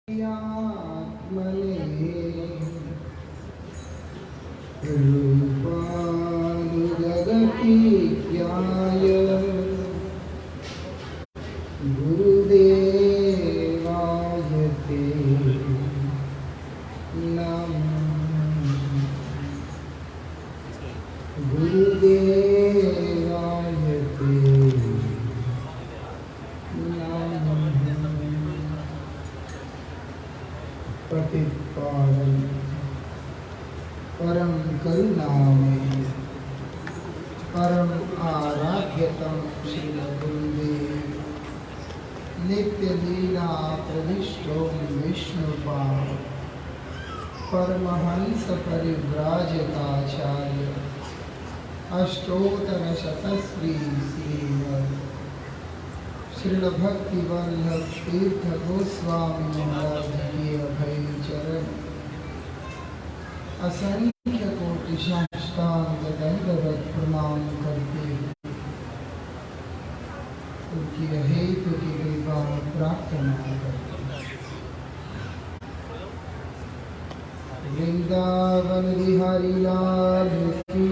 आत्मने रूपानुजगतीत्याय गुरुदेवाय ते नमः। गुरुदेवाय ते प्रतिपादन परम करुणामय परम आराध्यतम श्री गुरुदेव नित्य लीला प्रविष्टो विष्णुपाद परमहंस परिव्राजकाचार्य अष्टोत्तर शतश्री श्रीमद् श्रील भक्ति वल्लभ तीर्थ गोस्वामी महाराज के अभय चरण असंख्य कोटि साष्टांग दंडवत प्रणाम करते उनकी हेतु की कृपा प्रार्थना करते। वृंदावन बिहारी लाल की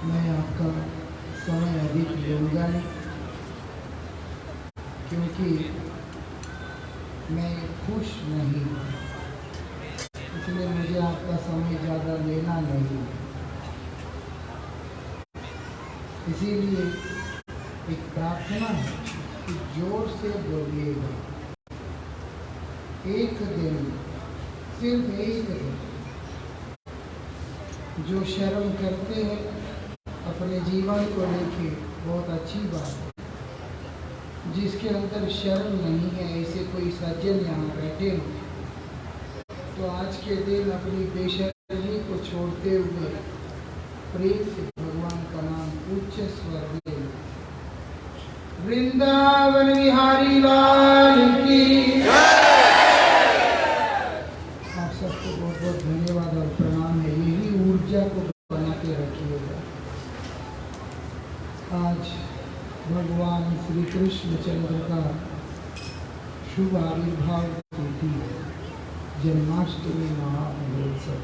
मैं आपका समय अधिक लूँगा नहीं, क्योंकि मैं खुश नहीं, इसलिए मुझे आपका समय ज़्यादा लेना नहीं। इसीलिए एक प्रार्थना है कि जोर से बोलिएगा। एक दिन, सिर्फ एक दिन, जो शर्म करते हैं अपने जीवन को लेके, बहुत अच्छी बात है। जिसके अंदर शर्म नहीं है, ऐसे कोई सज्जन यहाँ बैठे हो तो आज के दिन अपनी बेशर्मी को छोड़ते हुए प्रेम से भगवान का नाम उच्च स्वर में वृंदावन बिहारी लाल की। आप सबको बहुत बहुत धन्यवाद और प्रणाम है। यही ऊर्जा को बना के रखिएगा। आज भगवान श्री कृष्णचंद्र का शुभ आविर्भाव तिथि है, जन्माष्टमी महामहोत्सव।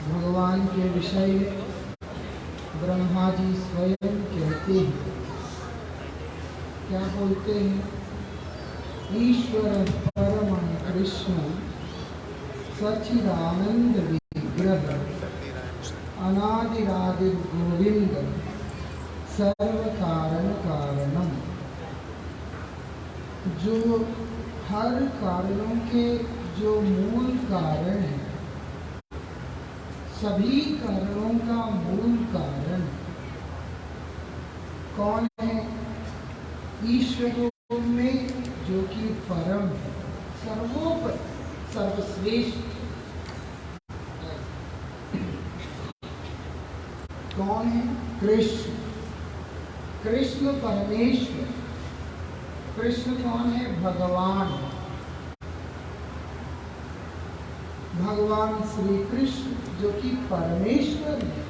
भगवान के विषय में ब्रह्मा जी स्वयं कहते हैं, क्या बोलते हैं? ईश्वर परम कृष्ण सच्चिदानंद विग्रह अनादिरादिर गोविंद सर्व कारण कारणम। जो हर कारणों के जो मूल कारण है, सभी कारणों का मूल कारण कौन है? ईश्वर में जो कि परम है, सर्वोपरि सर्वश्रेष्ठ। कौन है? कृष्ण। कृष्ण परमेश्वर। कृष्ण कौन है? भगवान। भगवान श्री कृष्ण जो कि परमेश्वर है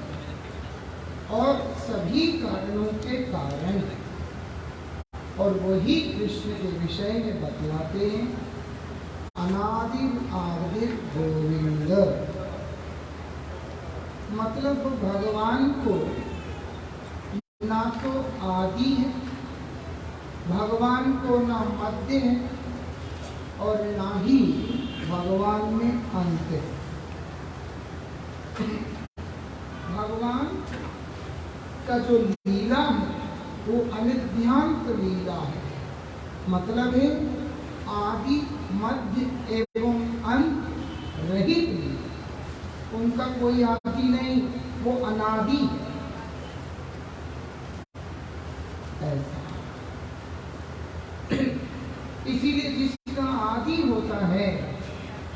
और सभी कारणों के कारण है। और वही कृष्ण के विषय में बतलाते हैं, अनादिर आदिर गोविंद। मतलब भगवान को ना तो आदि है, भगवान को ना मध्य है और ना ही भगवान में अंत है। भगवान का जो लीला है वो अनिर्ध्यांत लीला है। मतलब है आदि मध्य एवं अंत रहित लीला। उनका कोई आदि नहीं, वो अनादि है। ऐसा इसीलिए जिसका आदि होता है,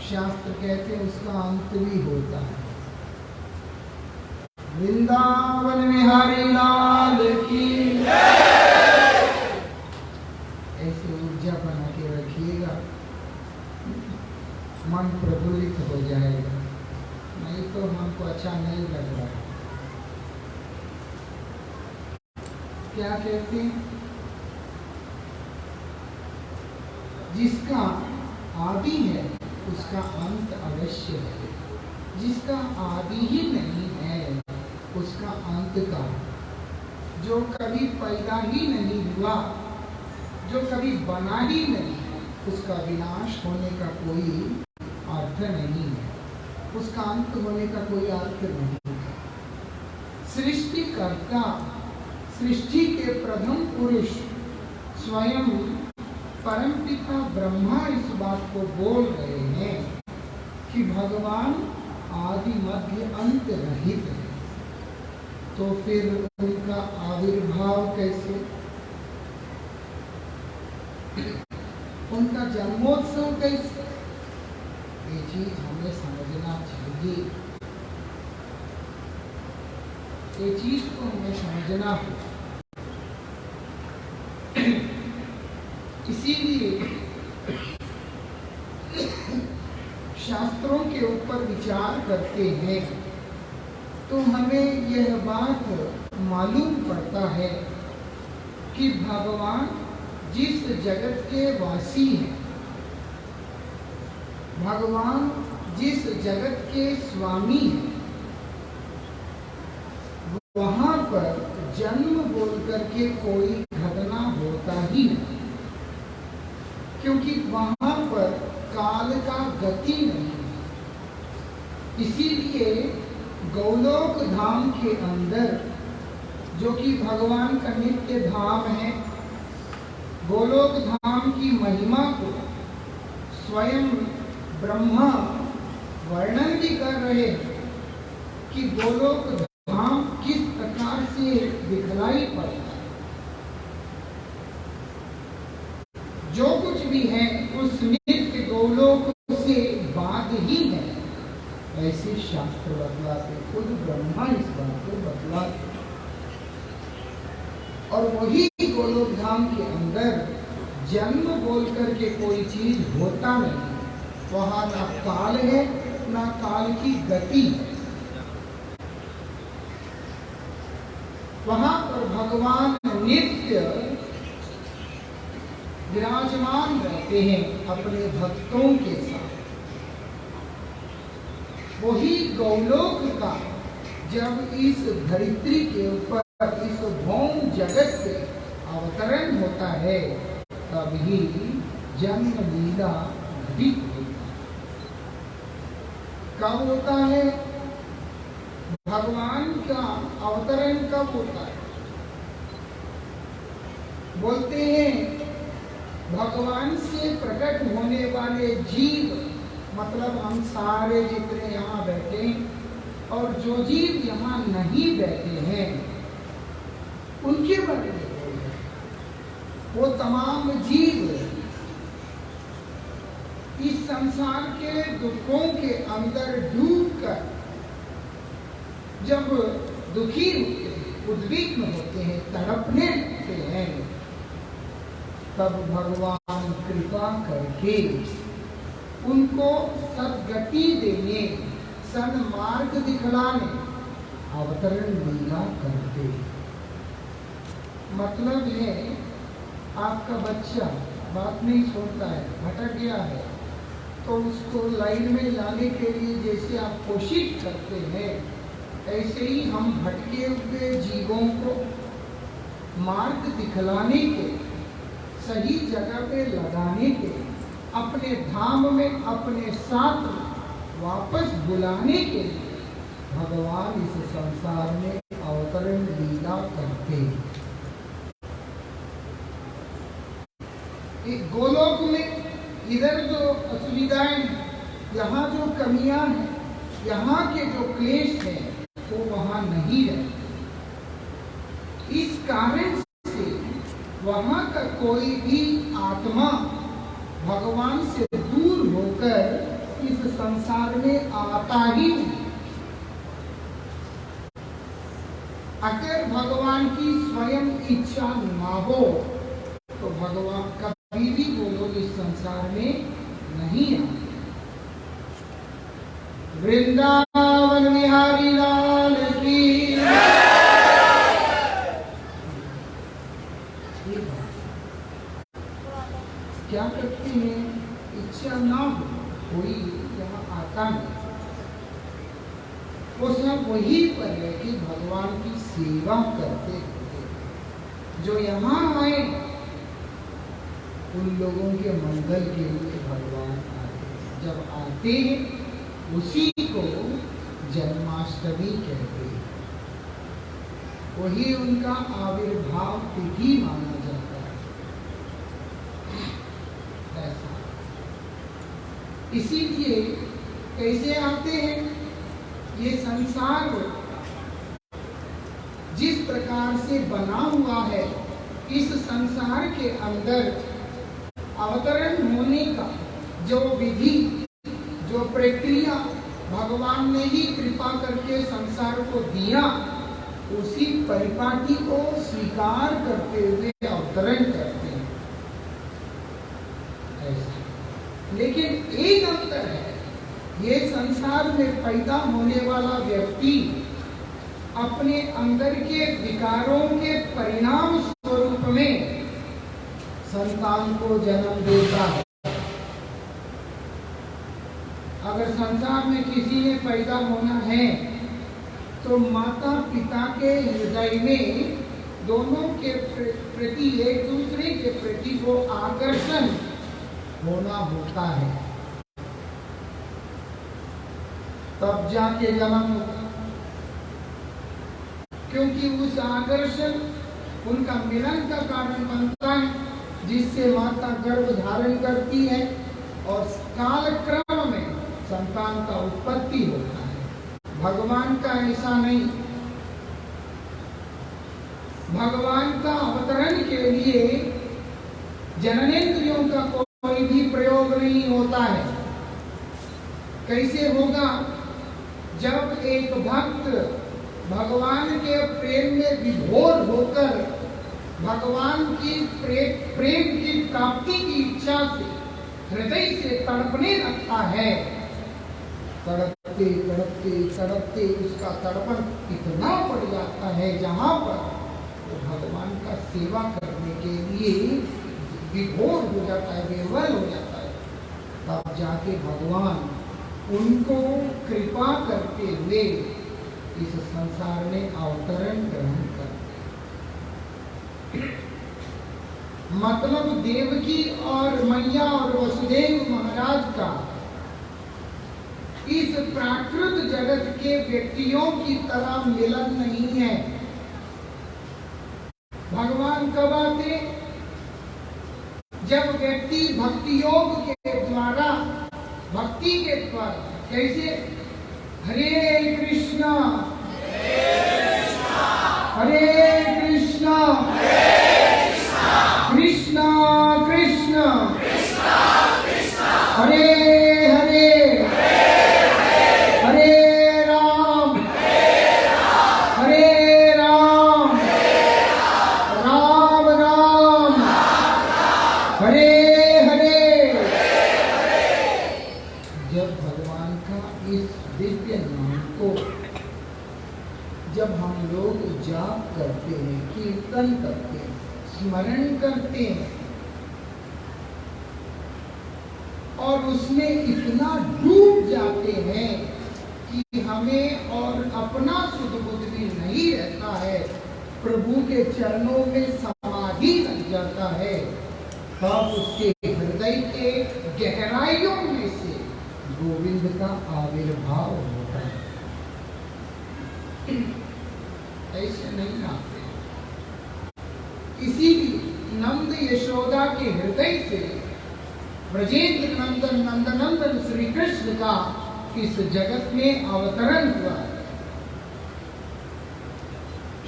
शास्त्र कहते हैं उसका अंत भी होता है। वृंदावन बिहारी लाल की। ऐसे ऊर्जा बना के रखिएगा, मन प्रफुल्लित हो जाएगा। हमको अच्छा नहीं लग रहा है। क्या कहते हैं? जिसका आदि है उसका अंत अवश्य है, जिसका आदि ही नहीं है उसका अंत का, जो कभी पैदा ही नहीं हुआ, जो कभी बना ही नहीं, उसका विनाश होने का कोई अर्थ नहीं है, उसका अंत होने का कोई अर्थ नहीं है। सृष्टिकर्ता, सृष्टि के प्रथम पुरुष स्वयं परमपिता ब्रह्मा इस बात को बोल रहे हैं कि भगवान आदि मध्य अंत रहित है, तो फिर उनका आविर्भाव कैसे, उनका जन्मोत्सव कैसे, ये चीज हमें समझना चाहिए, ये चीज को हमें समझना है। इसीलिए शास्त्रों के ऊपर विचार करते हैं तो हमें यह बात मालूम पड़ता है कि भगवान जिस जगत के वासी हैं, भगवान जिस जगत के स्वामी हैं, वहां पर जन्म बोल करके कोई घटना होता ही नहीं, क्योंकि वहां पर काल का गति नहीं है। इसीलिए गौलोक धाम के अंदर, जो कि भगवान का नित्य धाम है, गोलोक धाम की महिमा को स्वयं ब्रह्मा वर्णन भी कर रहे हैं कि गोलोक धाम किस प्रकार से दिखलाई पड़ता है। जो कुछ भी है उस नित्य गोलोक से बाद ही है, ऐसे शास्त्र बतलाते, खुद ब्रह्मा इस बात को बतलाते। और वही गोलोक धाम के अंदर जन्म बोल करके कोई चीज होता नहीं, वहां ना काल है ना काल की गति है। वहां पर भगवान नित्य विराजमान रहते हैं अपने भक्तों के साथ। वही गौलोक का जब इस धरित्री के ऊपर, इस भौम जगत पे अवतरण होता है, तभी जन्म लीला घटित होती है। कब होता है? भगवान का अवतरण कब होता है? बोलते हैं भगवान से प्रकट होने वाले जीव, मतलब हम सारे जितने यहाँ बैठे और जो जीव यहाँ नहीं बैठे हैं, उनके बारे में बोल रहे हैं। वो तमाम जीव इस संसार के दुखों के अंदर डूबकर जब दुखी होते हैं, उद्विग्न होते हैं, तड़पने लगते हैं, तब भगवान कृपा करके उनको सद्गति देने, सन्मार्ग दिखलाने अवतरण लीला करते। मतलब है आपका बच्चा बात नहीं सुनता है, भटक गया है, तो उसको लाइन में लाने के लिए जैसे आप कोशिश करते हैं, ऐसे ही हम भटके हुए जीवों को मार्ग दिखलाने के, सही जगह पे लगाने के, अपने धाम में अपने साथ वापस बुलाने के लिए भगवान इस संसार में अवतरण लीला करते हैं। एक गोलोक में इधर जो असुविधाएं हैं, यहाँ जो कमियां हैं, यहाँ के जो क्लेश हैं, वो वहां नहीं रहते। इस कारण से वहां का कोई भी आत्मा भगवान से दूर होकर इस संसार में आता ही नहीं। अगर भगवान की स्वयं इच्छा ना हो तो भगवान कभी भी वो लोग इस संसार में नहीं आते। वृंदावन में बिहारी लाल की। क्या करते हैं, इच्छा ना हो कोई यहाँ आता नहीं, वो सब वही पर है कि भगवान की सेवा करते हुए जो यहाँ आए उन लोगों के मंगल के लिए भगवान आते। जब आते हैं उसी को जन्माष्टमी कहते हैं, वही उनका आविर्भाव तिथि माना जाता है। ऐसा इसीलिए कैसे आते हैं, ये संसार जिस प्रकार से बना हुआ है, इस संसार के अंदर अवतरण होने का जो विधि, जो प्रक्रिया भगवान ने ही कृपा करके संसार को दिया, उसी परिपाटी को स्वीकार करते हुए अवतरण करते हैं। ऐसा लेकिन एक अंतर है, ये संसार में पैदा होने वाला व्यक्ति अपने अंदर के विकारों के परिणाम स्वरूप में संतान को जन्म देता है। अगर संसार में किसी ने पैदा होना है तो माता पिता के हृदय में दोनों के प्रति, एक दूसरे के प्रति वो आकर्षण होना होता है, तब जाके जन्म होता, क्योंकि उस आकर्षण उनका मिलन का कारण बनता है, जिससे माता गर्भ धारण करती है और कालक्रम में संतान का उत्पत्ति होता है। भगवान का ऐसा नहीं, भगवान का अवतरण के लिए जननेंद्रियों का कोई भी प्रयोग नहीं होता है। कैसे होगा, जब एक भक्त भगवान के प्रेम में विभोर होकर भगवान की प्रेम की प्राप्ति की इच्छा से हृदय से तड़पने लगता है, तड़पते तड़पते तड़पते उसका तड़पन इतना पड़ जाता है जहाँ पर वो भगवान का सेवा करने के लिए विभोर हो जाता है, विह्वल हो जाता है, तब जाके भगवान उनको कृपा करते हुए इस संसार में अवतरण ग्रहण करते। मतलब देवकी और मैया और वसुदेव महाराज का इस प्राकृत जगत के व्यक्तियों की तरह मिलन नहीं है। भगवान कब आते, जब व्यक्ति भक्ति योग के द्वारा, भक्ति के द्वारा, कैसे हरे कृष्णा हरे कृष्णा कृष्णा कृष्णा हरे हरे हरे राम राम राम हरे हरे। जब भगवान का इस दिव्य नाम को जब हम लोग जाप करते हैं, कीर्तन करते हैं, स्मरण करते हैं और उसमें इतना डूब जाते हैं कि हमें और अपना सुध बुध भी नहीं रहता है, प्रभु के चरणों में समाधि लग जाता है, तब उसके हृदय के गहराइयों में से गोविंद का आविर्भाव होता है। ऐसे नहीं आते। इसीलिए नंद यशोदा के हृदय से ब्रजेंद्र नंदन नंदनंदन श्री कृष्ण का इस जगत में अवतरण हुआ।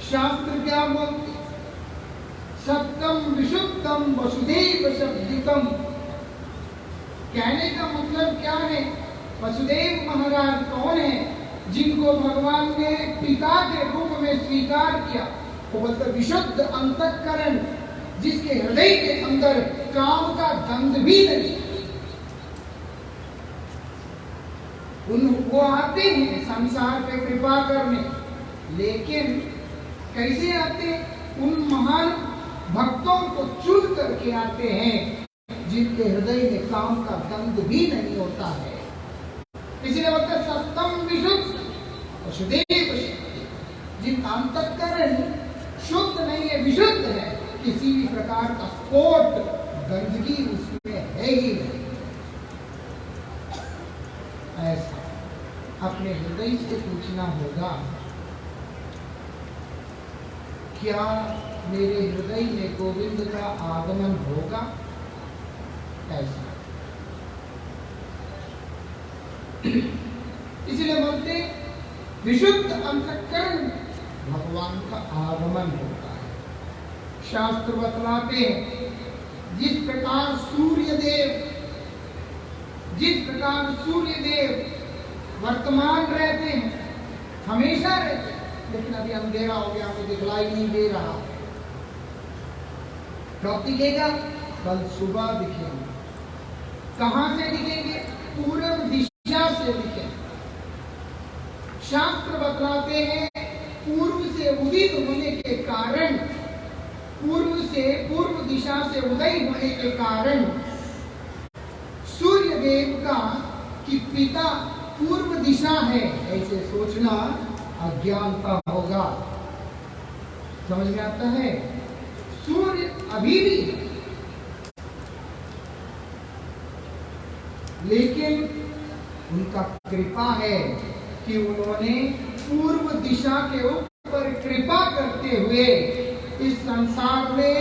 शास्त्र क्या बोलते, सत्यम विशुद्धम वसुदेव शब्दितम। कहने का मतलब क्या है, वसुदेव महाराज कौन है, जिनको भगवान ने पिता के रूप में स्वीकार किया। वो बोलते विशुद्ध अंतःकरण, जिसके हृदय के अंदर काम का गंध भी नहीं। वो आते हैं संसार पे कृपा करने, लेकिन कैसे आते? उन महान भक्तों को चुन करके आते हैं जिनके हृदय में काम का गंध भी नहीं होता है। इसलिए बोलते हैं सत्तम विशुद्ध वसुदेव शुद्धि। जिनका अंतःकरण शुद्ध नहीं है, विशुद्ध है, किसी भी प्रकार का कोट गंदगी उसमें है ही नहीं। ऐसा अपने हृदय से पूछना होगा, क्या मेरे हृदय में गोविंद का आगमन होगा? ऐसा इसलिए बोलते विशुद्ध अंतःकरण भगवान का आगमन होता है। शास्त्र बतलाते हैं जिस प्रकार सूर्य देव वर्तमान रहते हैं, हमेशा रहते हैं, लेकिन अभी अंधेरा हो गया, हमें दिखलाई नहीं दे रहा। कब दिखेगा? कल सुबह दिखेंगे। कहां से दिखेंगे? पूर्व दिशा से दिखेंगे। शास्त्र बतलाते हैं पूर्व से उदित होने के कारण, पूर्व दिशा से उदय होने के कारण सूर्य देव का कि पिता पूर्व दिशा है, ऐसे सोचना अज्ञानता होगा। समझ में आता है? सूर्य अभी भी है, लेकिन उनका कृपा है कि उन्होंने पूर्व दिशा के ऊपर कृपा करते हुए इस संसार में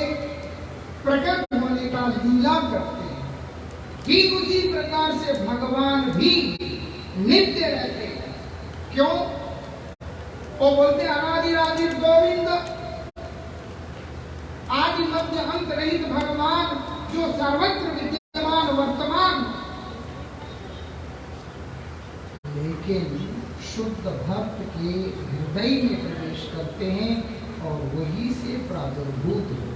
प्रकट होने का लीला करते हैं। ठीक उसी प्रकार से भगवान भी नित्य रहते हैं। क्यों? वो बोलते अनादिरादिर गोविंद, आदि मध्य अंत रहित भगवान जो सर्वत्र विद्यमान वर्तमान। लेकिन शुद्ध भक्त के हृदय में प्रवेश करते हैं और वही से प्रादुर्भूत होते।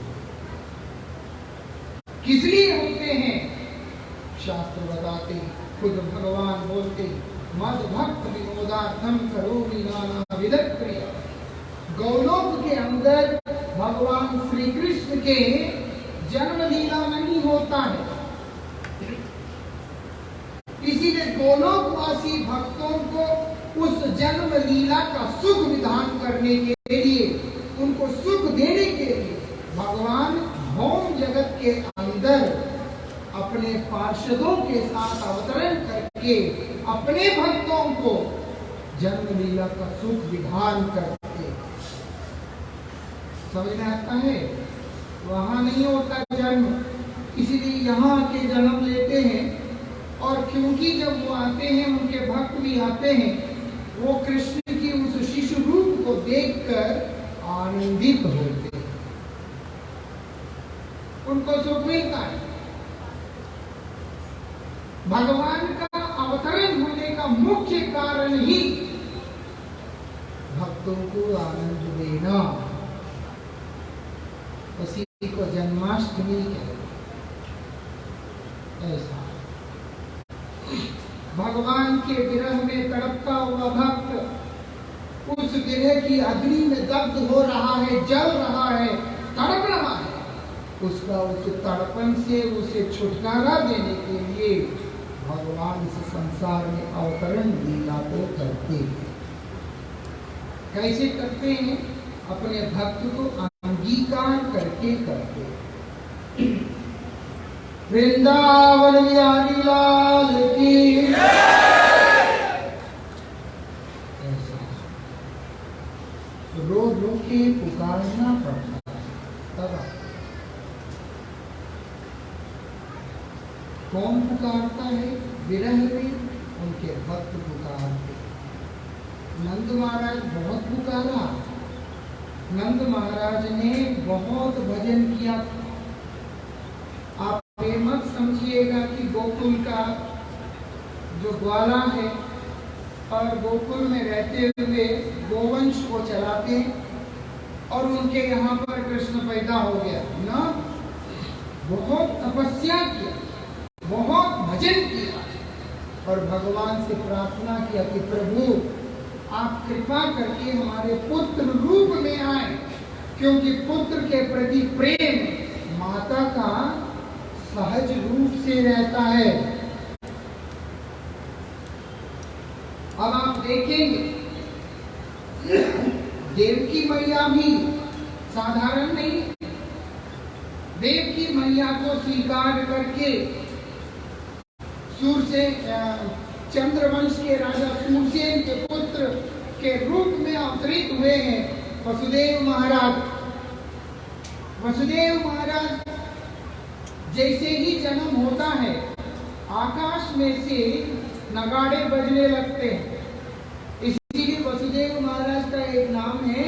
किस लिए होते हैं? शास्त्र बताते, खुद भगवान बोलते, मद भक्त विनोदार्थम करोमि नानाविध क्रिया। गौलोक के अंदर भगवान श्री कृष्ण के जन्म लीला नहीं होता है, इसीलिए गोलोकवासी भक्तों को उस जन्म लीला का सुख विधान करने के लिए, उनको सुख देने के लिए भगवान भौम जगत के अंदर अपने पार्षदों के साथ अवतरण करके अपने भक्तों को जन्म लीला का सुख विधान करते। समझ में आता है? वहां नहीं होता जन्म, इसीलिए यहाँ आके जन्म लेते हैं। और क्योंकि जब वो आते हैं, उनके भक्त भी आते हैं, वो कृष्ण की उस शिशु रूप को देखकर आनंदित होते हैं, उनको सुख मिलता है। भगवान का अवतरण होने का मुख्य कारण ही भक्तों को आनंद देना, उसी को जन्माष्टमी कहते हैं। ऐसा भगवान के विरह में तड़पता हुआ भक्त उस विरह की अग्नि में दग्ध हो रहा है, जल रहा है, तड़प रहा है। उसका उस तड़पन से उसे छुटकारा देने के लिए भगवान इस संसार में अवतरण लीला को करते हैं। कैसे करते हैं? अपने भक्त को अंगीकार करके करते हैं। वृंदावन बिहारी लाल की रो रो के पुकारना पड़ता है। तब कौन पुकारता है? विरह में उनके भक्त पुकारते। नंद महाराज बहुत पुकारा, नंद महाराज ने बहुत भजन किया। आप ये मत समझिएगा कि गोकुल का जो ग्वाला है और गोकुल में रहते हुए गोवंश को चलाते और उनके यहाँ पर कृष्ण पैदा हो गया ना। बहुत तपस्या किया, बहुत भजन किया, और भगवान से प्रार्थना किया कि प्रभु आप कृपा करके हमारे पुत्र रूप में आए, क्योंकि पुत्र के प्रति प्रेम माता का सहज रूप से रहता है। अब आप देखेंगे देवकी मैया भी साधारण नहीं। देवकी मैया को स्वीकार करके चंद्रवंश के राजा सूरसेन के पुत्र के रूप में अवतरित हुए हैं वसुदेव महाराज। वसुदेव महाराज जैसे ही जन्म होता है, आकाश में से नगाड़े बजने लगते हैं। इसीलिए वसुदेव महाराज का एक नाम है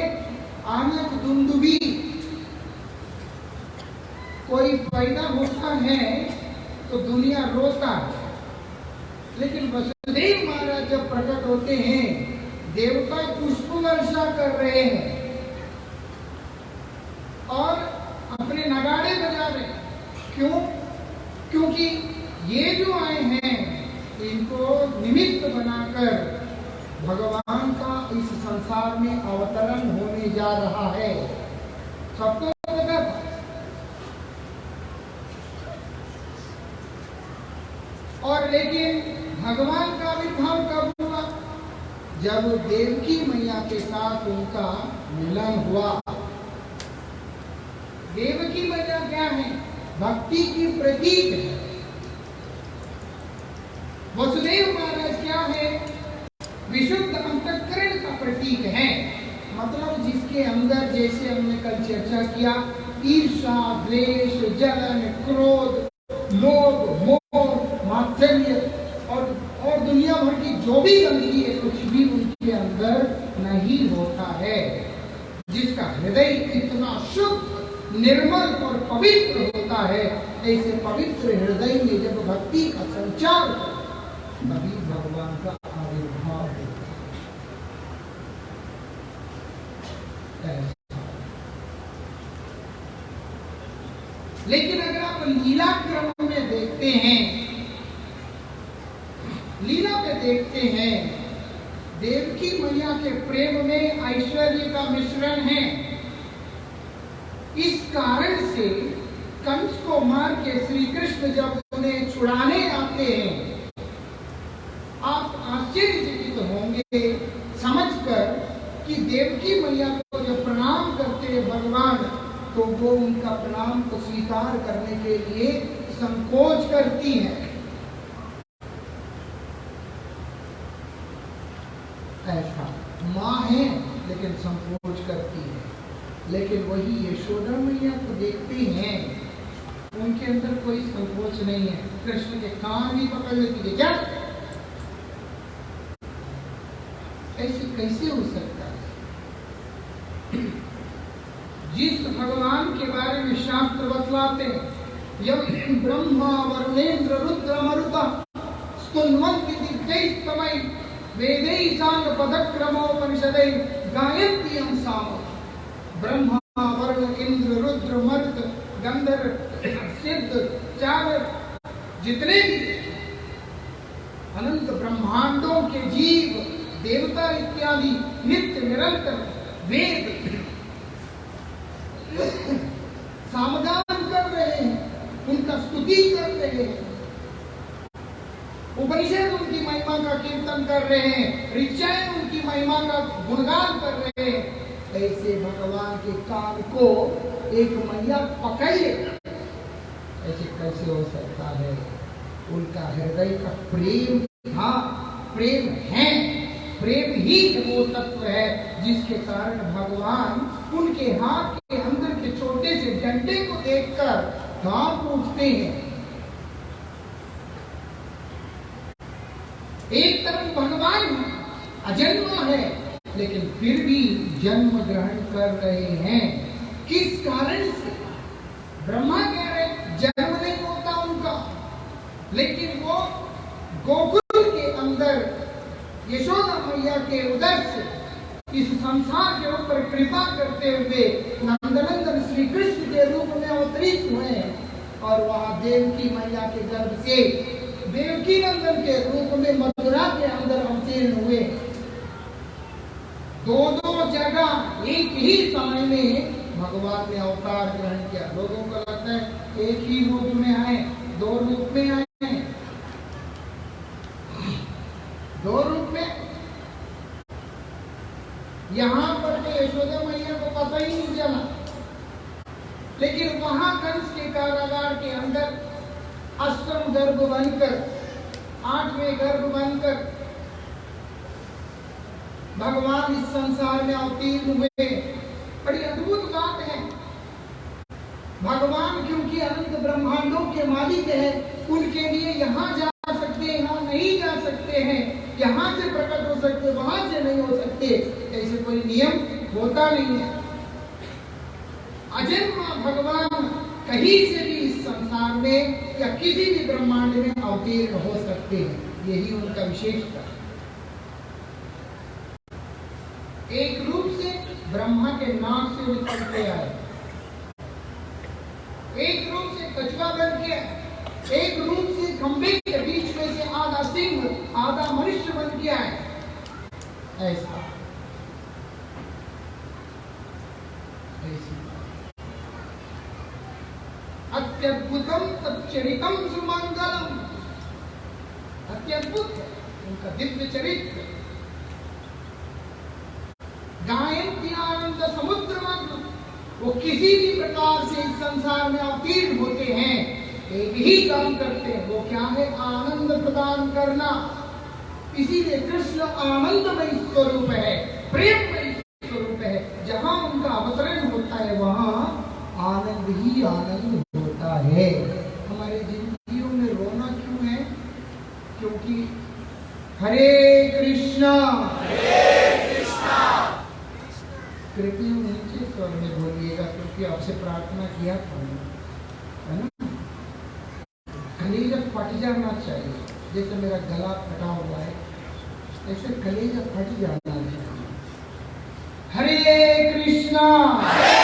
आनक दुंदुभी। कोई पैदा होता है तो दुनिया रोता है, लेकिन वसुदेव महाराज जब प्रकट होते हैं, देवता पुष्प वर्षा कर रहे हैं और अपने नगाड़े बजा रहे हैं। क्यों? क्योंकि ये जो आए हैं, इनको निमित्त बनाकर भगवान का इस संसार में अवतरण होने जा रहा है। सबको पता था। और लेकिन भगवान का आविर्भाव कब हुआ? जब देवकी मैया के साथ उनका मिलन हुआ। देवकी मैया क्या है? भक्ति की प्रतीक है। वसुदेव महाराज क्या है? विशुद्ध अंतःकरण का प्रतीक है। मतलब जिसके अंदर, जैसे हमने कल चर्चा किया, ईर्ष्या, द्वेष, जलन, क्रोध, लोभ, मोह, मात्सर्य और दुनिया भर की जो भी गंदगी है, कुछ भी उनके अंदर नहीं होता है। जिसका हृदय इतना शुद्ध, निर्मल और पवित्र होता है, ऐसे पवित्र हृदय में जब भक्ति का संचार, तभी भगवान का आविर्भाव होता है। लेकिन अगर आप लीला क्रम में देखते हैं, लीला में देखते हैं, देवकी मैया के प्रेम में ऐश्वर्य का मिश्रण है। इस कारण से कंस को मार के श्री कृष्ण जब उन्हें छुड़ाने आते हैं, आप आश्चर्यचकित होंगे समझकर कि देवकी मैया को जब प्रणाम करते हैं भगवान, तो वो उनका प्रणाम को स्वीकार करने के लिए संकोच करती हैं। ऐसा माँ है लेकिन संकोच करती है। लेकिन वही यशोदा मैया को देखते हैं, उनके अंदर कोई संकोच नहीं है। कृष्ण के कान भी पकड़ लेती है। क्या ऐसे कैसे हो सकता है? जिस भगवान के बारे में शास्त्र बतलाते हैं, यम ब्रह्मा वरुणेन्द्र रुद्र मरुता स्तुन्वन्ति दिव्यैस्तमै वेदै सांग पदक्रमोपनिषदै गायन्ति यं साम। ब्रह्मा, वरुण, इंद्र, रुद्र, मरुत, गंधर्व, सिद्ध, चावर, जितने भी अनंत ब्रह्मांडों के जीव, देवता इत्यादि नित्य निरंतर वेद सामगान कर रहे हैं, उनका स्तुति कर रहे हैं। उपनिषद उनकी महिमा का कीर्तन कर रहे हैं, ऋचाएं उनकी महिमा का गुणगान कर रहे हैं। ऐसे भगवान के कान को एक मैया पकड़ ले, ऐसे कैसे हो सकता है? उनका हृदय का प्रेम था, प्रेम है, प्रेम ही वो तत्व है जिसके कारण भगवान उनके हाथ के अंदर के छोटे से डंडे को देखकर कांप उठते हैं। एक तरफ भगवान अजन्मा है, लेकिन फिर भी जन्म ग्रहण कर रहे हैं। किस कारण से? ब्रह्मा कह रहे जन्म नहीं होता उनका, लेकिन वो गोकुल के अंदर यशोदा मैया के उदर से इस संसार के ऊपर कृपा करते हुए नंदनंदन श्री कृष्ण के रूप में अवतरित हुए हैं। और वहां देवकी मैया के गर्भ से देवकी नंदन के रूप में मथुरा के अंदर अवतीर्ण हुए। दो जगह एक ही समय में भगवान ने अवतार ग्रहण किया। लोगों को लगता है एक ही रूप में आए, दो रूप में आए, दो रूप में। यहां पर तो यशोदा मैया को पता ही नहीं चला, लेकिन वहां कंस के कारागार के अंदर अष्टम गर्भ बनकर, 8वें गर्भ बनकर भगवान इस संसार में अवतीर्ण हुए। बड़ी अद्भुत बात है। भगवान क्योंकि अनंत ब्रह्मांडों के मालिक है, उनके लिए यहाँ जा सकते हैं, यहाँ नहीं जा सकते हैं, यहाँ से प्रकट हो सकते, वहां से नहीं हो सकते, ऐसे कोई नियम होता नहीं है। अजन्मा भगवान कहीं से भी इस संसार में या किसी भी ब्रह्मांड में अवतीर्ण हो सकते हैं, यही उनका विशेषता है। एक रूप से ब्रह्मा के नाक से निकल के आए, एक रूप से कछुआ बन के, एक रूप से खंबे के बीच में से आधा सिंह आधा मनुष्य बन के आए। ऐसा अत्यद्भुतम तच्चरितम सुमंगलम, अत्यद्भुत है उनका दिव्य चरित्र। गायन्ति आनंद समुद्र मग्न, वो किसी भी प्रकार से इस संसार में अवतीर्ण होते हैं, एक ही काम करते हैं, वो क्या है? आनंद प्रदान करना। इसीलिए कृष्ण आनंदमय स्वरूप है, प्रेममय स्वरूप है। जहां उनका अवतरण होता है वहां आनंद ही आनंद होता है। हमारे जिंदगियों में रोना क्यों है? क्योंकि हरे कृष्णा कृपया नीचे स्वर में बोलिएगा, क्योंकि आपसे प्रार्थना किया था, है ना? कलेजा फट जाना चाहिए, जैसे मेरा गला फटा हुआ है ऐसे कलेजा फट जाना चाहिए। हरे कृष्णा हरे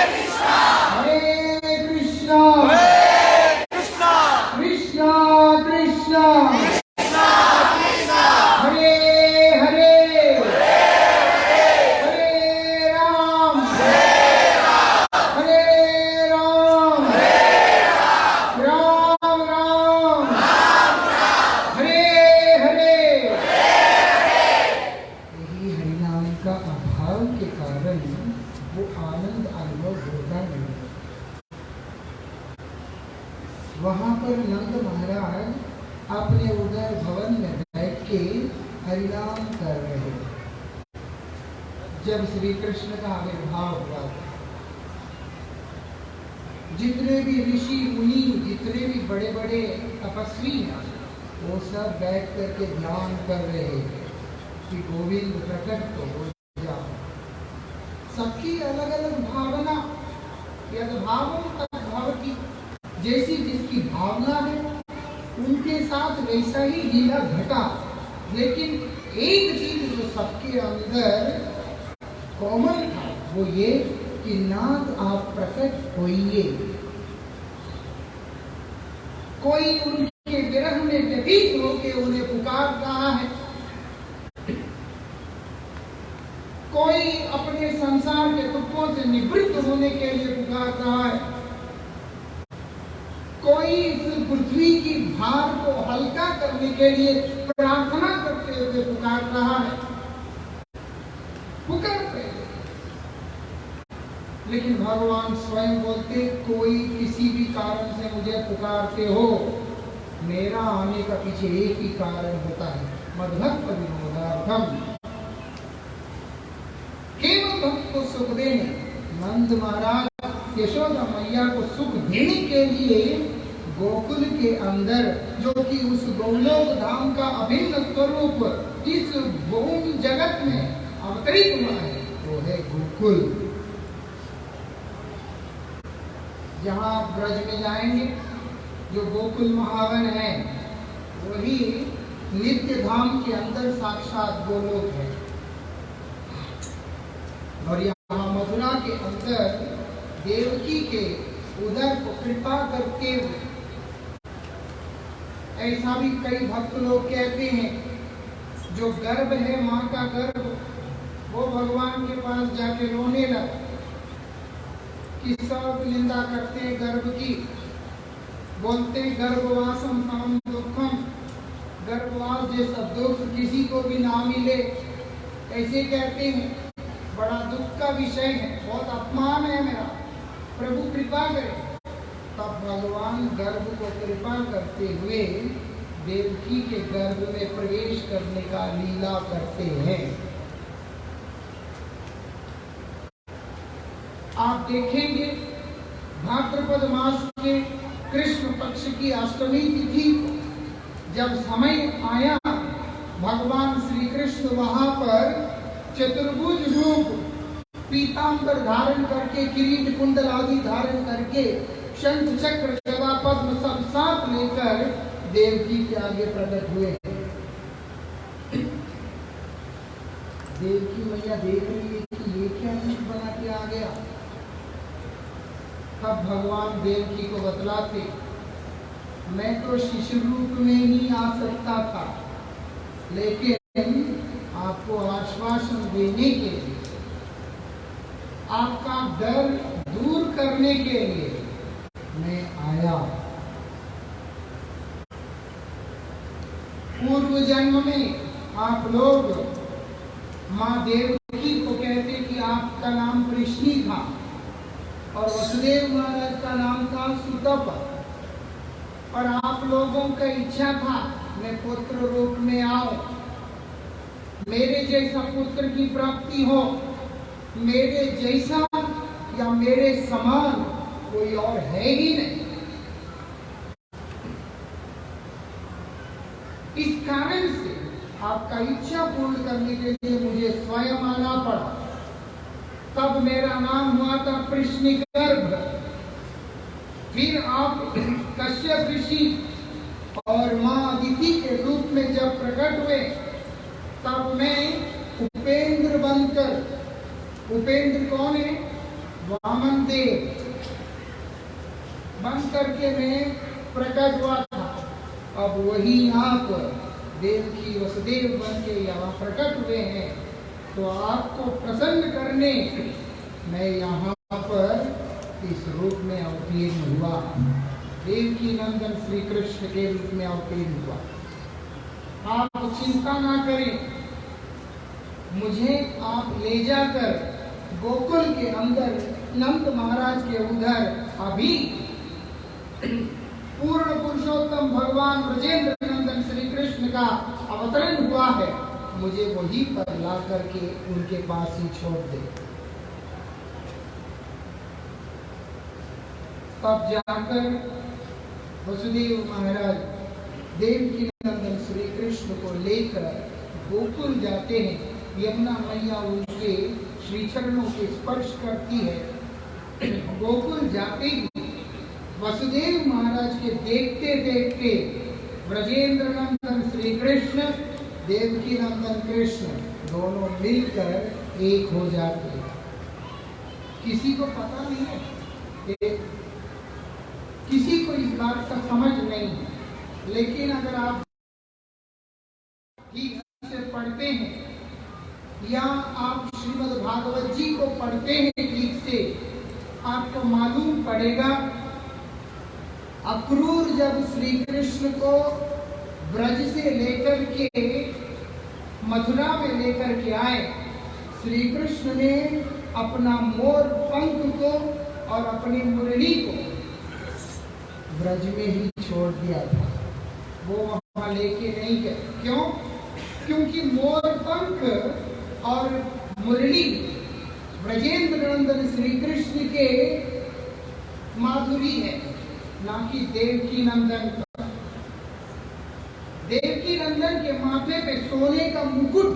कृष्णा हरे कृष्णा कृष्णा कृष्णा वहां पर नंद महाराज अपने उदय भवन में बैठ के हरिनाम कर रहे। जब श्री कृष्ण का आविर्भाव हुआ, जितने भी ऋषि मुनि, जितने भी बड़े बड़े तपस्वी हैं, वो सब बैठ करके ध्यान कर रहे कि गोविंद प्रकट तो हो जाओ। सबकी अलग अलग भावना, यद्भावों तद्भाव की, जैसी जिसकी भावना है उनके साथ वैसा ही लीला घटा। लेकिन एक चीज जो सबके अंदर कॉमन था, वो ये कि नाथ आप प्रकट होइए। कोई उनके विरह में व्यतीत होकर उन्हें पुकार रहा है, कोई अपने संसार के दुखों से निवृत्त होने के लिए पुकार रहा है, कोई इस पृथ्वी की भार को हल्का करने के लिए प्रार्थना करते हुए पुकार रहा है, पुकारते। लेकिन भगवान स्वयं बोलते, कोई किसी भी कारण से मुझे पुकारते हो, मेरा आने का पीछे एक ही कारण होता है, मद्भक्त विनोदार्थम, केवल भक्त को सुख देने। नंद महाराज यशोदा मैया को सुख देने के लिए गोकुल के अंदर, जो कि उस गोलोक धाम का अभिन्न स्वरूप इस भूमि जगत में अवतरित हुआ है, वो है गोकुल। जहाँ आप ब्रज में जाएंगे, जो गोकुल महावन है, वही नित्य धाम के अंदर साक्षात गोलोक है। और यहाँ मथुरा के अंदर देवकी के उदर को कृपा करके ऐसा भी कई भक्त लोग कहते हैं, जो गर्भ है माँ का गर्भ, वो भगवान के पास जाके रोने लगा कि सब निंदा करते हैं गर्भ की, बोलते हैं गर्भवासम परम दुखम, गर्भवास जैसा दुख किसी को भी ना मिले, ऐसे कहते हैं। बड़ा दुख का विषय है, बहुत अपमान है मेरा, प्रभु कृपा करे। तब भगवान गर्भ को कृपा करते हुए देवकी के गर्भ में प्रवेश करने का लीला करते हैं। आप देखेंगे भाद्रपद मास के कृष्ण पक्ष की अष्टमी तिथि को जब समय आया, भगवान श्री कृष्ण वहां पर चतुर्भुज रूप पीतांबर धारण करके, किरीट कुंडल आदि धारण करके, शंख चक्र गदा पद्म सब साथ लेकर देवकी के आगे प्रकट हुए। देवकी मैया देख रही है कि ये क्या रूप बना के आ गया। तब भगवान देवकी को बतलाते, मैं तो शिशु रूप में ही आ सकता था, लेकिन आपको आश्वासन देने के लिए, आपका डर दूर करने के लिए मैं आया। पूर्व जन्म में आप लोग माँ देवकी को कहते कि आपका नाम कृष्णी था और वसुदेव महाराज का नाम था सुतप, और आप लोगों का इच्छा था मैं पुत्र रूप में आऊं, मेरे जैसा पुत्र की प्राप्ति हो, मेरे जैसा या मेरे समान कोई और है ही नहीं। इस कारण से आपका इच्छा पूर्ण करने के लिए मुझे स्वयं आना पड़ा। तब मेरा नाम हुआ था कृष्णगर्भ। फिर आप कश्यप ऋषि और माँ अदिति के रूप में जब प्रकट हुए, तब मैं उपेंद्र बनकर, उपेंद्र कौन है? वामन देव बन करके मैं प्रकट हुआ था। अब वही आप देवकी वसुदेव बन के यहाँ प्रकट हुए हैं, तो आपको प्रसन्न करने मैं यहाँ पर इस रूप में अवतीर्ण हुआ, देवकी नंदन श्री कृष्ण के रूप में अवतीर्ण हुआ। आप चिंता ना करें, मुझे आप ले जाकर गोकुल के अंदर नंद महाराज के उधर अभी पूर्ण पुरुषोत्तम भगवान ब्रजेंद्र नंदन श्री कृष्ण का अवतरण हुआ है, मुझे वहीं पर ला करके उनके पास ही छोड़ दे। तब जाकर वसुदेव महाराज देवकी नंदन श्री कृष्ण को लेकर गोकुल जाते हैं। यमुना मैया उनके श्री चरणों के स्पर्श करती है। गोकुल जाते ही वसुदेव महाराज के देखते देखते ब्रजेंद्र नंदन श्री कृष्ण, देवकी नंदन कृष्ण दोनों मिलकर एक हो जाते हैं। किसी को पता नहीं है, किसी को इस बात का समझ नहीं, लेकिन अगर आप ठीक से पढ़ते हैं या आप श्रीमद् भागवत जी को पढ़ते हैं ठीक से, आपको मालूम पड़ेगा अक्रूर जब श्री कृष्ण को ब्रज से लेकर के मथुरा में लेकर के आए, श्री कृष्ण ने अपना मोर पंख को और अपनी मुरली को ब्रज में ही छोड़ दिया था, वो वहां लेके नहीं गए। क्यों? क्योंकि मोर पंख और मुरली ब्रजेंद्र नंदन श्री कृष्ण के माधुरी है, ना कि देवकी नंदन का। देवकी नंदन के माथे पे सोने का मुकुट,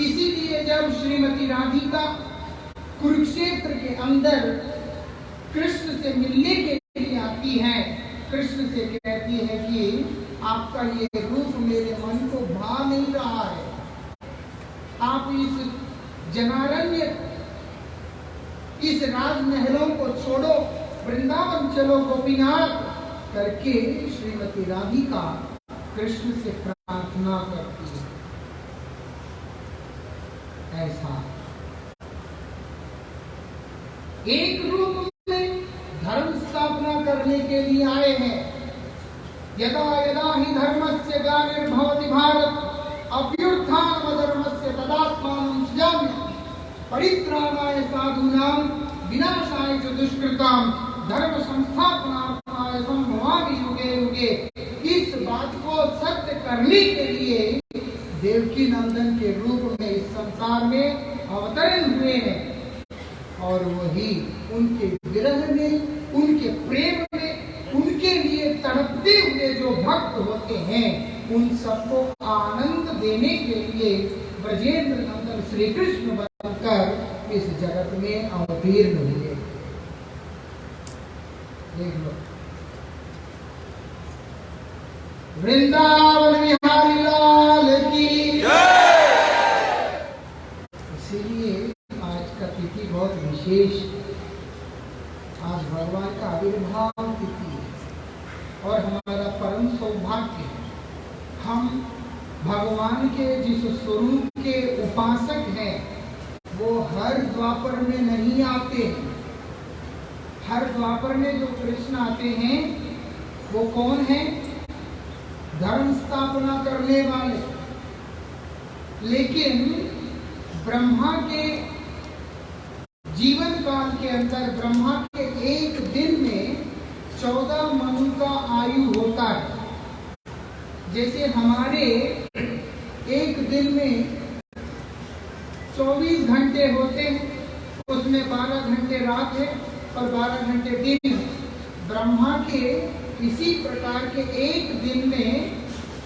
इसीलिए जब श्रीमती राधिका कुरुक्षेत्र के अंदर कृष्ण से मिलने के लिए आती है, कृष्ण से कहती है कि आपका ये रूप मेरे मन को भा नहीं रहा है, आप इस जनारण्य, इस राजमहलों को छोड़ो, वृंदावन चलो गोपीनाथ। करके श्रीमती राधिका कृष्ण से प्रार्थना करती है। ऐसा एक रूप में धर्म स्थापना करने के लिए आए हैं। यदा यदा ही धर्मस्य ग्लानिर्भवति भारत अभ्युत्थानमधर्मस्य तदात्मानं सृजाम्यहम् परित्राणाय साधूनां विनाशाय च दुष्कृतां धर्म संस्थापनार्थाय संभवामि युगे युगे। इस बात को सत्य करने के लिए देवकी नंदन के रूप में इस संसार में अवतरण हुए हैं और वही उनके विरह में, उनके प्रेम में, उनके लिए तड़पते हुए जो भक्त होते हैं उन सबको आनंद देने के लिए ब्रजेंद्र नंदन श्री कृष्ण बनकर इस जगत में अवतीर्ण हुए। देख लो, वृंदावन बिहारी लाल की। इसीलिए आज का तिथि बहुत विशेष, आज भगवान का आविर्भाव तिथि है और हमारा परम सौभाग्य है। हम भगवान के जिस स्वरूप के उपासक हैं वो हर द्वापर में नहीं आते हैं। हर द्वापर में जो कृष्ण आते हैं वो कौन है? धर्म स्थापना करने वाले। लेकिन ब्रह्मा के जीवन काल के अंदर ब्रह्मा के एक दिन में 14 मनु का आयु होता है। जैसे हमारे एक दिन में 24 घंटे होते हैं, उसमें 12 घंटे रात है और 12 घंटे दिन है। ब्रह्मा के इसी प्रकार के एक दिन में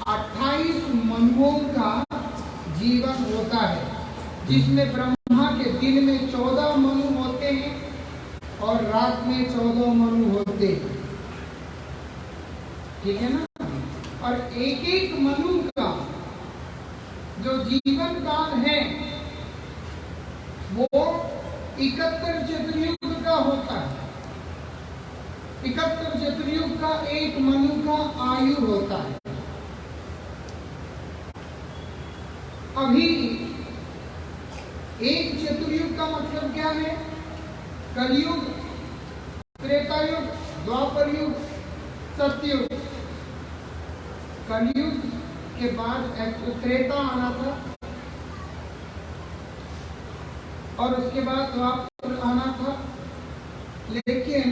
28 मनुओं का जीवन होता है, जिसमें ब्रह्मा के दिन में 14 मनु होते हैं और रात में 14 मनु होते हैं। ठीक है ना? और एक एक मनु का जो जीवन काल है वो 71 चतुर्युग का होता है। 71 चतुर्युग का एक मनु का आयु होता है। अभी एक चतुर्युग का मतलब क्या है? कलयुग, त्रेतायुग, द्वापर युग, सतयुग। कलयुग के बाद त्रेता आना था और उसके बाद द्वापर आना था। लेकिन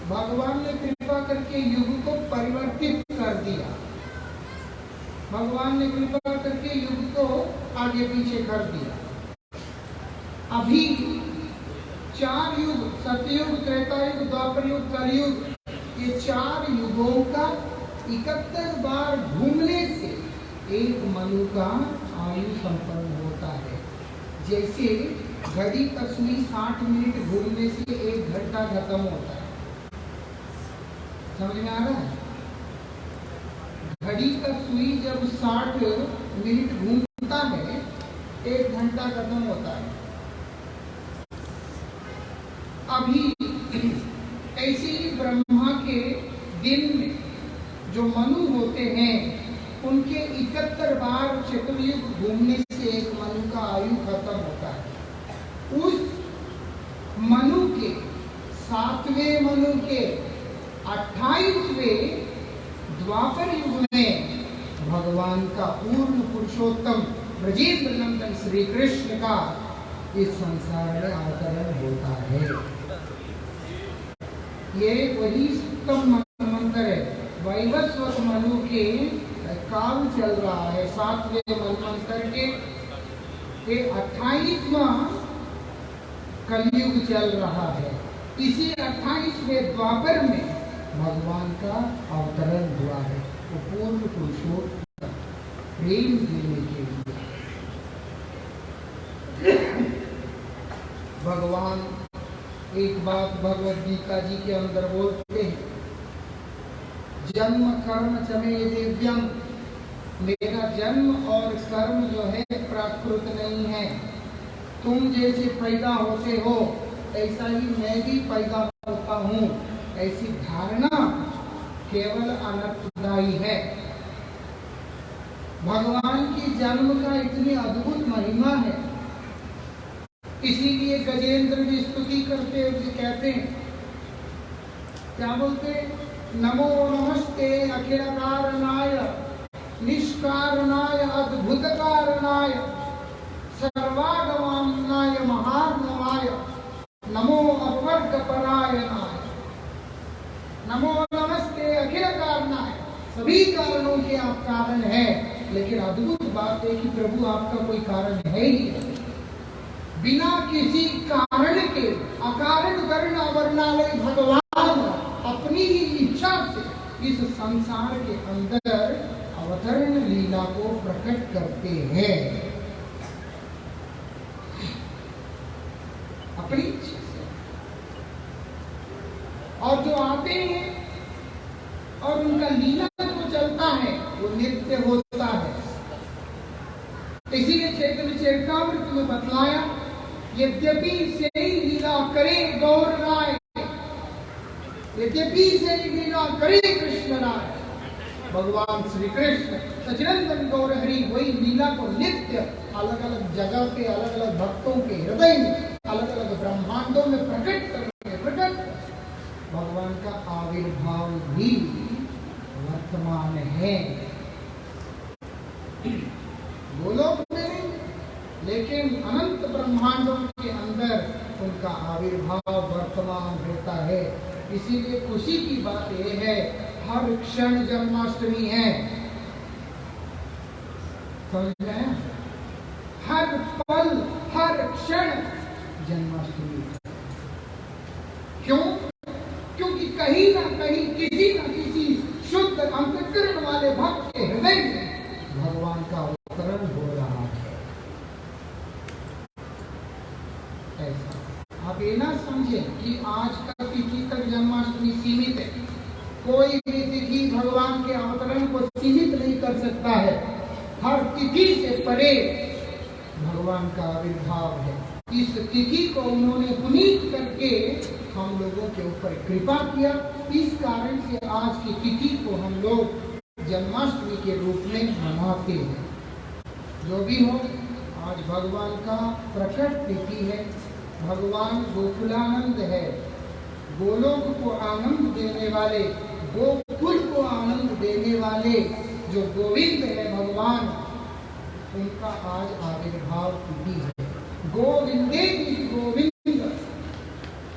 भगवान ने कृपा करके युग को परिवर्तित कर दिया। भगवान ने कृपा करके युग को आगे पीछे कर दिया। अभी 4 युग, सतयुग, त्रेतायुग, द्वापर युग, कलयुग, ये 4 युगों का 71 बार घूमने से एक मनु का आयु संपन्न होता है। जैसे घड़ी का सुई 60 मिनट घूमने से 1 घंटा खत्म होता है। समझ में आ रहा है? घड़ी का सुई जब 60 मिनट घूमता है 1 घंटा खत्म होता है। अभी ऐसे ही ब्रह्मा के दिन में जो मनु होते हैं उनके 71 बार चतुर्युग घूमने से एक मनु का आयु खत्म होता है। उस मनु के 7वें मनु के 28वें द्वापर युग में भगवान का पूर्ण पुरुषोत्तम ब्रजेंद्र नंदन श्री कृष्ण का इस संसार में अवतरण होता है। ये वही उत्तम मंत्र है। वैवस्वत मनु के काल चल रहा है 7वें मनवंतर के 28वां कलयुग चल रहा है। इसी 28वें द्वापर में भगवान का अवतरण हुआ है। वो पूर्ण पुरुषोत्तम प्रेम देने के लिए भगवान एक बात भगवद गीता जी के अंदर बोलते हैं, जन्म कर्म चमे दिव्यम, मेरा जन्म और कर्म जो है प्राकृत नहीं है। तुम जैसे पैदा होते हो ऐसा ही मैं भी पैदा होता हूँ, ऐसी धारणा केवल अनर्थदायी है। भगवान की जन्म का इतनी अद्भुत महिमा है, इसीलिए गजेंद्र जी स्तुति करते हुए कहते हैं, क्या बोलते हैं? नमो नमस्ते अखिल कारणाय निष्कारणाय अद्भुत कारणाय सर्वागमनाय महार्णवाय नमो अपवर्ग परायणाय। नमो नमस्ते अखिल कारणाय, सभी कारणों के आप कारण हैं, लेकिन अद्भुत बात है कि प्रभु आपका कोई कारण है ही नहीं। बिना किसी कारण के अकारण वर्ण वर्णालय भगवान अपनी ही इच्छा से इस संसार के अंदर अवतरण लीला को प्रकट करते हैं, अपनी इच्छा से। और जो आते हैं और उनका लीला जो चलता है वो नित्य होता है। इसीलिए चैतन्य चरितामृत में बतलाया, यद्यपि से लीला करे गौर राय, यद्यपि से लीला करे कृष्ण राय, भगवान श्री कृष्ण सचिनंदन गौर हरि वही लीला को नित्य अलग अलग जगह पे अलग अलग भक्तों के हृदय में अलग अलग ब्रह्मांडों में प्रकट करेंगे। प्रकट भगवान का आविर्भाव भी वर्तमान है, गोलोक में, लेकिन अनंत ब्रह्मांडों के अंदर उनका आविर्भाव वर्तमान होता है। इसीलिए खुशी की बात यह है, हर क्षण जन्माष्टमी है, समझ में आया? हर पल हर क्षण जन्माष्टमी। क्यों? क्योंकि कहीं ना कहीं किसी न किसी शुद्ध अंतःकरण वाले भक्त के हृदय में भगवान का अवतरण हो रहा है। ऐसा आप ये ना समझे कि आज का तिथि तक जन्माष्टमी सीमित है। कोई भी तिथि भगवान के अवतरण को सीमित नहीं कर सकता है। हर तिथि से परे भगवान का आविर्भाव है। इस तिथि को उन्होंने पुनीत करके हम लोगों के ऊपर कृपा किया। इस कारण से आज की तिथि को हम लोग जन्माष्टमी के रूप में मनाते हैं। जो भी हो, आज भगवान का प्रकट तिथि है। भगवान गोकुलानंद है, गोलोक को आनंद देने वाले, गोकुल को आनंद देने वाले जो गोविंद है भगवान, उनका आज आविर्भाव तिथि है। गोविंदे गोविंद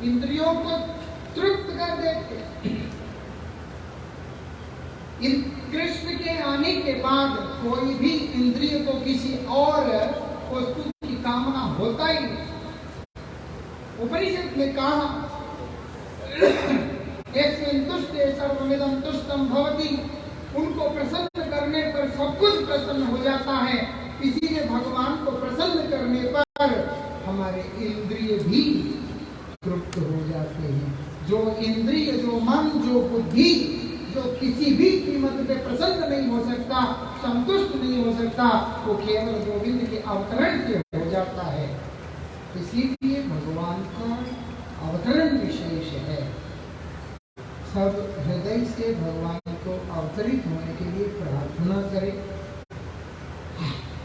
इंद्रियों को तृप्त कर देते। इन कृष्ण के आने के बाद कोई भी इंद्रिय को किसी और वस्तु की कामना होता ही नहीं। उपनिषद में कहा, सर्वमिदं तुष्टं भवति, उनको प्रसन्न करने पर सब कुछ प्रसन्न हो जाता है। इसीलिए भगवान को प्रसन्न करने पर हमारे इंद्रिय भी तृप्त हो जाते हैं। जो इंद्रिय, जो मन, जो बुद्धि, जो किसी भी कीमत पे प्रसन्न नहीं हो सकता, संतुष्ट नहीं हो सकता, वो केवल गोविंद के अवतरण से हो जाता है। इसीलिए भगवान का अवतरण विशेष है। सब हृदय से भगवान को अवतरित होने के लिए प्रार्थना करें।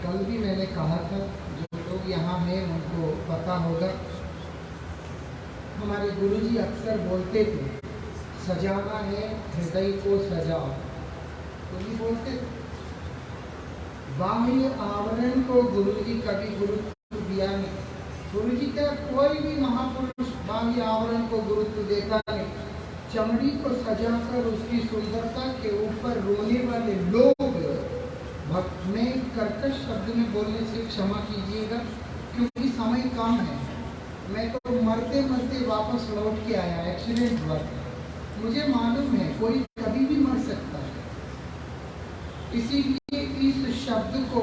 कल भी मैंने कहा था, जो लोग यहाँ हैं उनको पता होगा, हमारे गुरुजी अक्सर बोलते थे, सजाना है हृदय को सजाओ। तो ये बोलते थे, बाह्य आवरण को गुरुजी कभी गुरुत्व दिया नहीं। गुरुजी का कोई भी महापुरुष बाह्य आवरण को गुरुत्व देता नहीं। चमड़ी को सजाकर उसकी सुंदरता के ऊपर रोने वाले लोग, भक्त में कर्कश शब्द में बोलने से क्षमा कीजिएगा, क्योंकि समय कम है। मैं तो मरते मरते वापस लौट के आया, एक्सीडेंट हुआ। मुझे मालूम है कोई कभी भी मर सकता है, इसीलिए इस शब्द को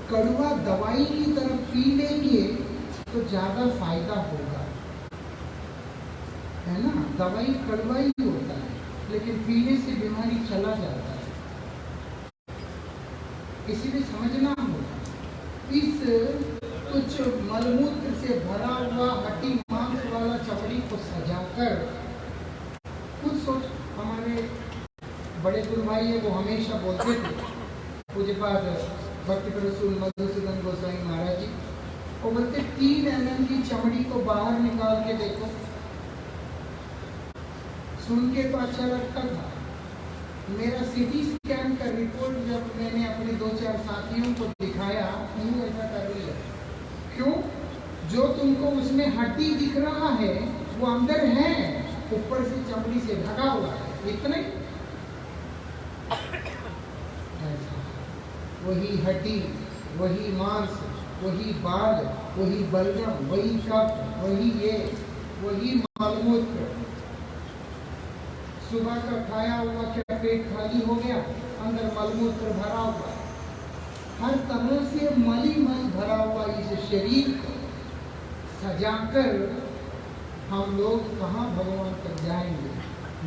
कड़वा दवाई की तरफ पी लेंगे तो ज्यादा फायदा होगा, है ना। दवाई कड़वा ही होता है, लेकिन पीने से बीमारी चला जाता है। इसीलिए समझना होगा, इस कुछ मलमूत्र से भरा हुआ हड्डी मांस वाला चमड़ी को सजाकर, कुछ सोच, हमारे रसूल भाई है वो हमेशा बोलते थे, पूज्यपाद भक्ति रसूल मधुसूदन गोस्वामी महाराज जी, वो बोलते 3 mm की चमड़ी को बाहर निकाल के देखो। सुन के तो अच्छा लगता था। मेरा सीटी स्कैन का रिपोर्ट जब मैंने अपने 2-4 साथियों को दिखाया, क्यों ऐसा कर रही है, क्यों? जो तुमको उसमें हड्डी दिख रहा है वो अंदर है, ऊपर से चमड़ी से ढका हुआ है, इतने। वही हड्डी, वही मांस, वही बाल, वही बलगम, वही कफ, वही ये, वही मलमूत्र। सुबह का खाया हुआ क्या पेट खाली हो गया, अंदर मलमूत्र भरा हुआ, हर तरह से मली मल भरा हुआ इस शरीर को सजाकर हम लोग कहाँ भगवान तक जाएंगे?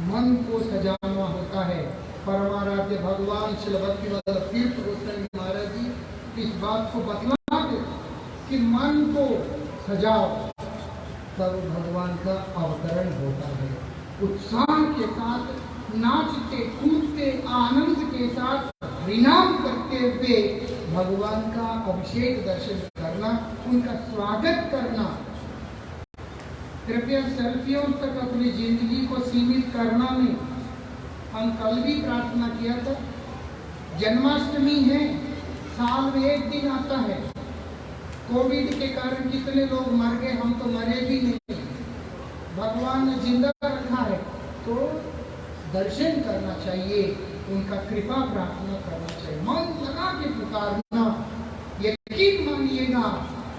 मन को सजाना होता है। परमाराध्य भगवान श्री भक्तिवल्लभ तीर्थ गोस्वामी महाराज जी इस बात को बतलाते कि मन को सजाओ, तब भगवान का अवतरण होता है। उत्साह के साथ नाचते कूदते आनंद के साथ हरिनाम करते हुए भगवान का अभिषेक दर्शन करना, उनका स्वागत करना। कृपया सेल्फियों तक अपनी जिंदगी को सीमित करना नहीं। हम कल भी प्रार्थना किया था, जन्माष्टमी है, साल में 1 दिन आता है। कोविड के कारण कितने लोग मर गए, हम तो मरे भी नहीं। भगवान ने जिंदा रखा है तो दर्शन करना चाहिए, उनका कृपा प्रार्थना करना चाहिए, मन लगा के पुकारना। यकीन मानिएगा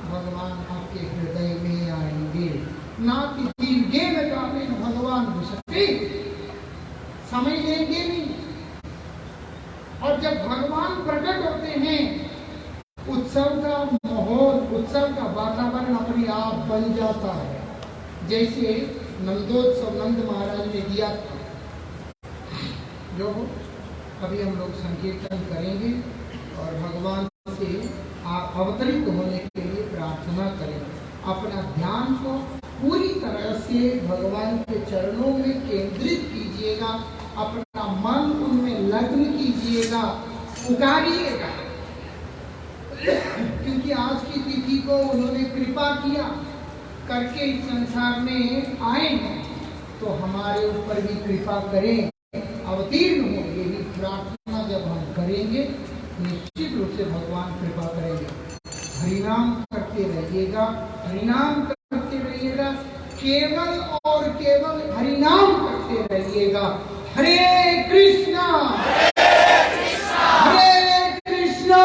भगवान आपके हृदय में आएंगे। नाति दीर्घे में गावे भगवान विषय समय लेंगे नहीं। और जब भगवान प्रकट होते हैं, उत्सव का माहौल, उत्सव का वातावरण अपने आप बन जाता है। जैसे नंदोत्सव नंद महाराज ने दिया था, जो अभी हम लोग संकीर्तन करेंगे और भगवान से अवतरित होने के लिए प्रार्थना करेंगे। अपना ध्यान को पूरी तरह से भगवान के चरणों में केंद्रित कीजिएगा, अपना मन उनमें लग्न कीजिएगा, पुकारिएगा। क्योंकि आज की तिथि को उन्होंने कृपा किया करके इस संसार में आए हैं, तो हमारे ऊपर भी कृपा करें, अवतीर्ण हो। यही प्रार्थना जब हम करेंगे निश्चित रूप से भगवान कृपा करेंगे। हरिनाम करते रहिएगा, हरिनाम करते रहिएगा, केवल और केवल हरिनाम करते रहिएगा। हरे कृष्णा हरे कृष्णा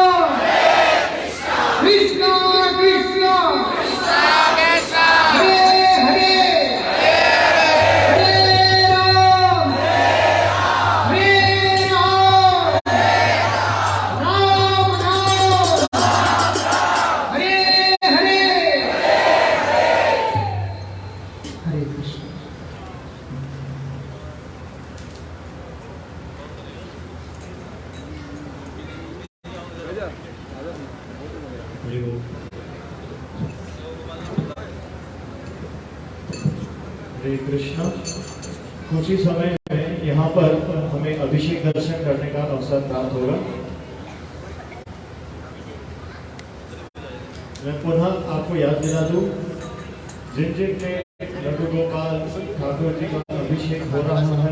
कृष्णा कृष्णा हरे कृष्णा। कुछ ही समय में यहाँ पर हमें अभिषेक दर्शन करने का अवसर प्राप्त होगा। मैं पुनः आपको याद दिला दूं, जिन जिन में लड्डू गोपाल ठाकुर जी का अभिषेक हो रहा है,